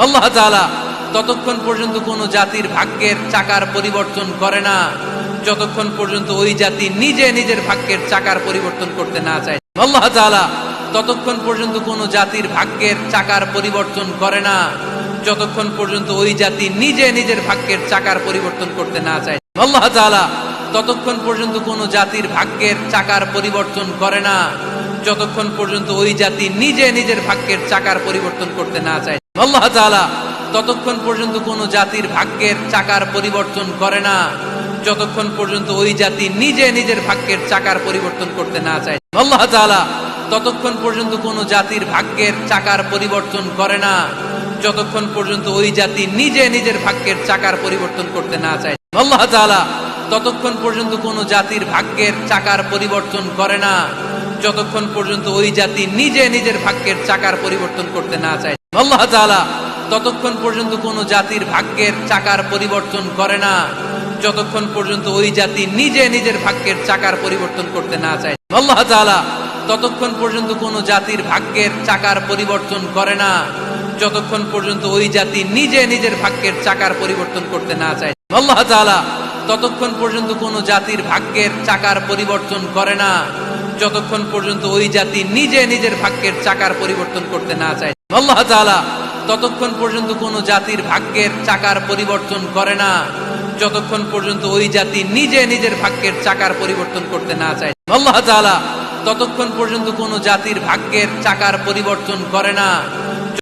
আল্লাহ তাআলা ততক্ষণ পর্যন্ত কোনো জাতির ভাগ্যের চাকার পরিবর্তন করে না যতক্ষণ পর্যন্ত ওই জাতি নিজে নিজের ভাগ্যের চাকার পরিবর্তন করতে না চায়। আল্লাহ তাআলা ততক্ষণ পর্যন্ত কোনো জাতির ভাগ্যের চাকার পরিবর্তন করে না যতক্ষণ পর্যন্ত ওই জাতি নিজে নিজের ভাগ্যের চাকার পরিবর্তন করতে না চায়। আল্লাহ তাআলা ততক্ষণ পর্যন্ত কোনো জাতির ভাগ্যের চাকার পরিবর্তন করে না যতক্ষণ পর্যন্ত ওই জাতি নিজে নিজের ভাগ্যের চাকার পরিবর্তন করতে না চায়। আল্লাহ তাআলা ততক্ষণ পর্যন্ত কোনো জাতির ভাগ্যের চাকার পরিবর্তন করে না যতক্ষণ পর্যন্ত ওই জাতি নিজে নিজের ভাগ্যের চাকার পরিবর্তন করতে না চায়। আল্লাহ তাআলা ততক্ষণ পর্যন্ত কোনো জাতির ভাগ্যের চাকার পরিবর্তন করে না যতক্ষণ পর্যন্ত ওই জাতি নিজে নিজের ভাগ্যের চাকার পরিবর্তন করতে না চায়। আল্লাহ তাআলা ততক্ষণ পর্যন্ত কোনো জাতির ভাগ্যের চাকার পরিবর্তন করে না যতক্ষণ পর্যন্ত ওই জাতি নিজে নিজের ভাগ্যের চাকার পরিবর্তন করতে না চায়। আল্লাহ তাআলা ততক্ষণ পর্যন্ত কোনো জাতির ভাগ্যের চাকার পরিবর্তন করে না যতক্ষণ পর্যন্ত ওই জাতি নিজে নিজের ভাগ্যের চাকার পরিবর্তন করতে না চায়। আল্লাহ তাআলা ততক্ষণ পর্যন্ত কোনো জাতির ভাগ্যের চাকার পরিবর্তন করে না যতক্ষণ পর্যন্ত ওই জাতি নিজে নিজের ভাগ্যের চাকার পরিবর্তন করতে না চায়। আল্লাহ তাআলা ততক্ষণ পর্যন্ত কোনো জাতির ভাগ্যের চাকার পরিবর্তন করে না যতক্ষণ পর্যন্ত ওই জাতি নিজে নিজের ভাগ্যের চাকার পরিবর্তন করতে না চায়। আল্লাহ তাআলা ততক্ষণ পর্যন্ত কোনো জাতির ভাগ্যের চাকার পরিবর্তন করে না যতক্ষণ পর্যন্ত ওই জাতি নিজে নিজের ভাগ্যের চাকার পরিবর্তন করতে না চায়। আল্লাহ তাআলা ততক্ষণ পর্যন্ত কোনো জাতির ভাগ্যের চাকার পরিবর্তন করে না